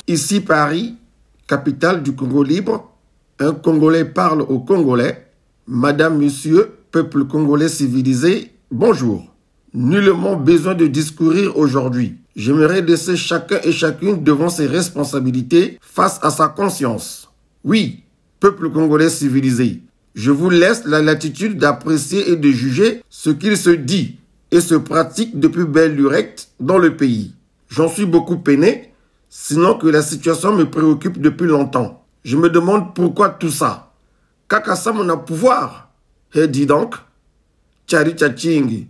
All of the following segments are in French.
Ici Paris, capitale du Congo libre. Un Congolais parle aux Congolais. Madame, Monsieur, peuple congolais civilisé, bonjour. Nullement besoin de discourir aujourd'hui. J'aimerais laisser chacun et chacune devant ses responsabilités face à sa conscience. Oui, peuple congolais civilisé, je vous laisse la latitude d'apprécier et de juger ce qu'il se dit et se pratique depuis belle lurette dans le pays. J'en suis beaucoup peiné, sinon que la situation me préoccupe depuis longtemps. Je me demande pourquoi tout ça. Kakasa mon a pouvoir. Eh dis donc, Tchari Tchatchingi,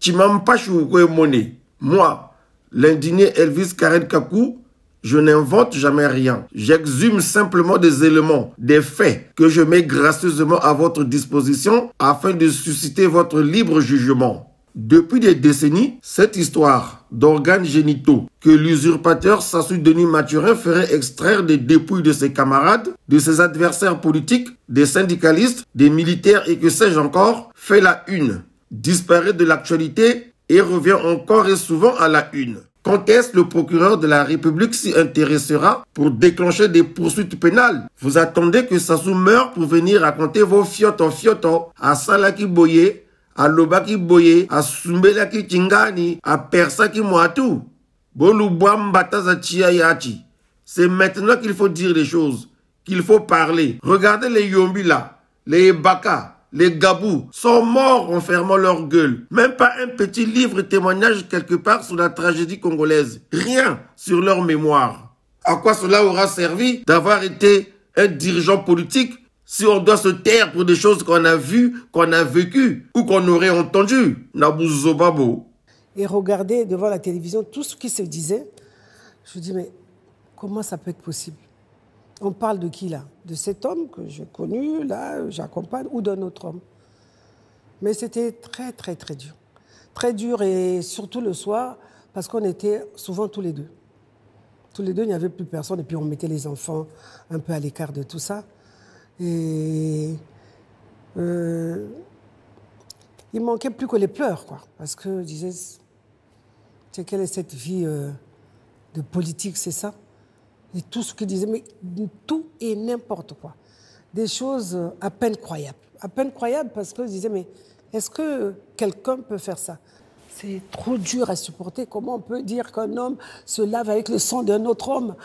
Chimampachou Kouemone, moi, l'indigné Elvis Karen Kakou, je n'invente jamais rien. J'exhume simplement des éléments, des faits que je mets gracieusement à votre disposition afin de susciter votre libre jugement. Depuis des décennies, cette histoire d'organes génitaux que l'usurpateur Sassou Denis Mathurin ferait extraire des dépouilles de ses camarades, de ses adversaires politiques, des syndicalistes, des militaires et que sais-je encore, fait la une, disparaît de l'actualité et revient encore et souvent à la une. Quand est-ce le procureur de la République s'y intéressera pour déclencher des poursuites pénales? Vous attendez que Sassou meure pour venir raconter vos fioto à Salaki Boye, à Lobaki Boye, à Sumbelaki Chingani, à Persaki Moatou. C'est maintenant qu'il faut dire les choses, qu'il faut parler. Regardez les Yombi là, les Baka, les Gabou sont morts en fermant leur gueule. Même pas un petit livre témoignage quelque part sur la tragédie congolaise. Rien sur leur mémoire. À quoi cela aura servi d'avoir été un dirigeant politique si on doit se taire pour des choses qu'on a vues, qu'on a vécues ou qu'on aurait entendues? Nabuzobabo. Et regarder devant la télévision tout ce qui se disait. Je me dis, mais comment ça peut être possible? On parle de qui là? De cet homme que j'ai connu, là, j'accompagne, ou d'un autre homme? Mais c'était très, très, très dur. Très dur et surtout le soir, parce qu'on était souvent tous les deux. Tous les deux, il n'y avait plus personne et puis on mettait les enfants un peu à l'écart de tout ça. Et il manquait plus que les pleurs, quoi. Parce que je disais, quelle est cette vie de politique, c'est ça? Et tout ce qu'il disait, mais tout et n'importe quoi. Des choses à peine croyables. À peine croyables parce que je disais, mais est-ce que quelqu'un peut faire ça? C'est trop dur à supporter. Comment on peut dire qu'un homme se lave avec le sang d'un autre homme?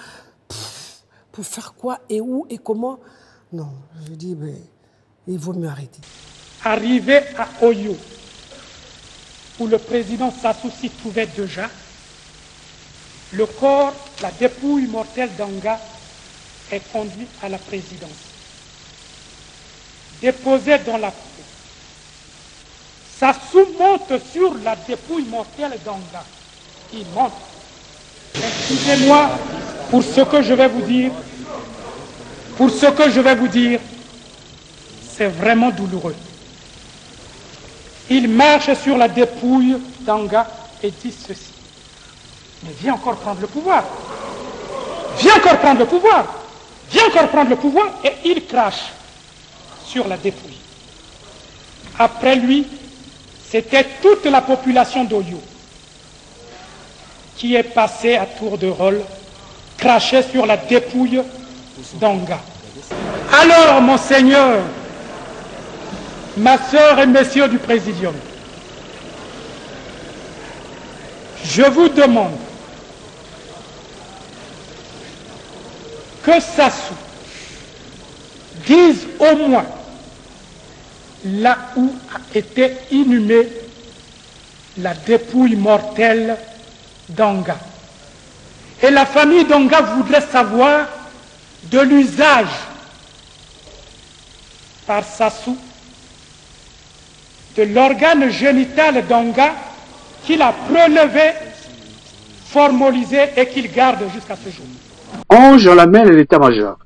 Pour faire quoi et où et comment? Non, je dis, mais il vaut mieux arrêter. Arrivé à Oyo, où le président Sassou s'y trouvait déjà, le corps, la dépouille mortelle d'Anga est conduit à la présidence. Déposé dans la cour, Sassou monte sur la dépouille mortelle d'Anga. Il monte. Excusez-moi pour ce que je vais vous dire. Pour ce que je vais vous dire, c'est vraiment douloureux. Il marche sur la dépouille d'Anga et dit ceci. Mais viens encore prendre le pouvoir. Viens encore prendre le pouvoir. Viens encore prendre le pouvoir. Et il crache sur la dépouille. Après lui, c'était toute la population d'Oyo qui est passée à tour de rôle, cracher sur la dépouille d'Anga. Alors, monseigneur, ma sœur et messieurs du Présidium, je vous demande que Sassou dise au moins là où a été inhumée la dépouille mortelle d'Anga. Et la famille d'Anga voudrait savoir de l'usage par Sassou de l'organe génital d'Anga qu'il a prélevé, formalisé et qu'il garde jusqu'à ce jour. Ange, on l'amène à l'état-major.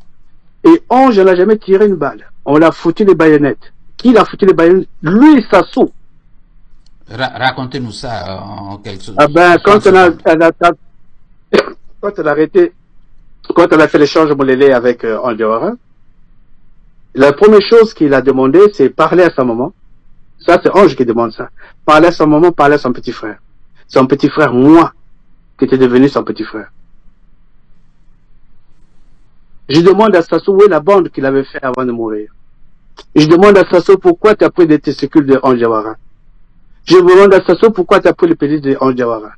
Et Ange, on n'a jamais tiré une balle. On l'a foutu les baïonnettes. Qui l'a foutu les baïonnettes? Lui, Sassou. Racontez-nous ça en quelque sorte. Ah ben, quand on a arrêté, quand on a fait l'échange Molélé avec Andéora, la première chose qu'il a demandé, c'est parler à sa maman. Ça, c'est Ange qui demande ça. Parler à sa maman, parler à son petit frère. Son petit frère, moi, qui était devenu son petit frère. Je demande à Sassou où est la bande qu'il avait fait avant de mourir. Je demande à Sassou pourquoi tu as pris des testicules de Ange Jawara. Je demande à Sassou pourquoi tu as pris le pénis de Ange Jawara.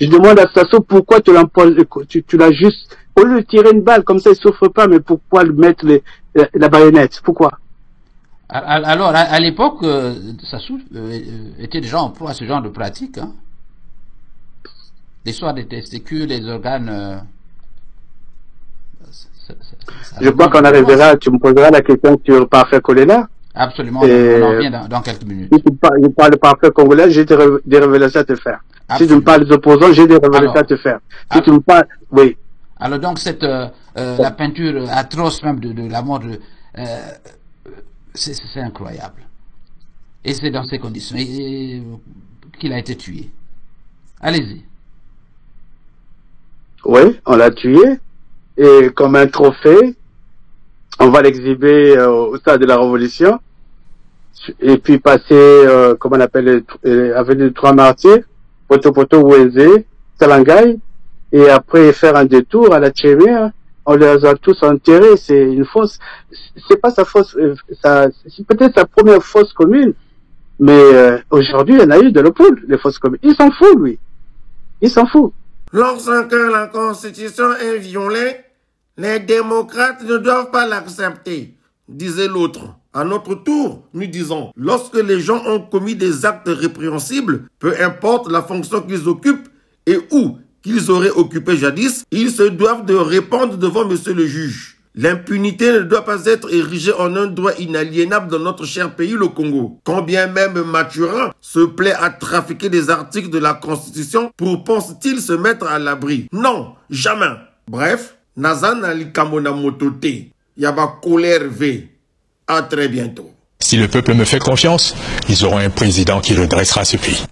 Je demande à Sassou pourquoi tu l'as juste, au lieu de tirer une balle, comme ça il souffre pas, mais pourquoi lui mettre la baïonnette? Pourquoi? Alors, à l'époque, Sassou était déjà en proie à ce genre de pratique. Hein? L'histoire des testicules, des organes... je crois qu'on arrivera, tu me poseras la question sur le parfait Kolela. Absolument, on en revient dans quelques minutes. Si tu parles de parfait congolais, j'ai des révélations à te faire. Absolument. Si tu me parles des opposants, j'ai des révélations à te faire. Si tu me parles, oui. Alors donc, la peinture atroce même de la mort, c'est incroyable. Et c'est dans ces conditions qu'il a été tué. Allez-y. Oui, on l'a tué. Et comme un trophée, on va l'exhiber au stade de la Révolution. Et puis passer, comment on appelle, avenue des Trois Martyrs, Poto Ouézé, Salangaï, et après faire un détour à la Tchémère. On les a tous enterrés. C'est une fosse. C'est pas sa fosse, c'est peut-être sa première fosse commune. Mais aujourd'hui, il y en a eu de l'Oppoul, les fosses communes. Il s'en fout, lui. Il s'en fout. Lorsque la Constitution est violée, les démocrates ne doivent pas l'accepter, disait l'autre. À notre tour, nous disons, lorsque les gens ont commis des actes répréhensibles, peu importe la fonction qu'ils occupent et où qu'ils auraient occupé jadis, ils se doivent de répondre devant monsieur le juge. L'impunité ne doit pas être érigée en un droit inaliénable dans notre cher pays, le Congo. Quand bien même Mathurin se plaît à trafiquer des articles de la Constitution pour, pense-t-il, se mettre à l'abri? Non, jamais. Bref, Nazan Ali Kamona Motote, Yaba colère V. À très bientôt. Si le peuple me fait confiance, ils auront un président qui redressera ce pays.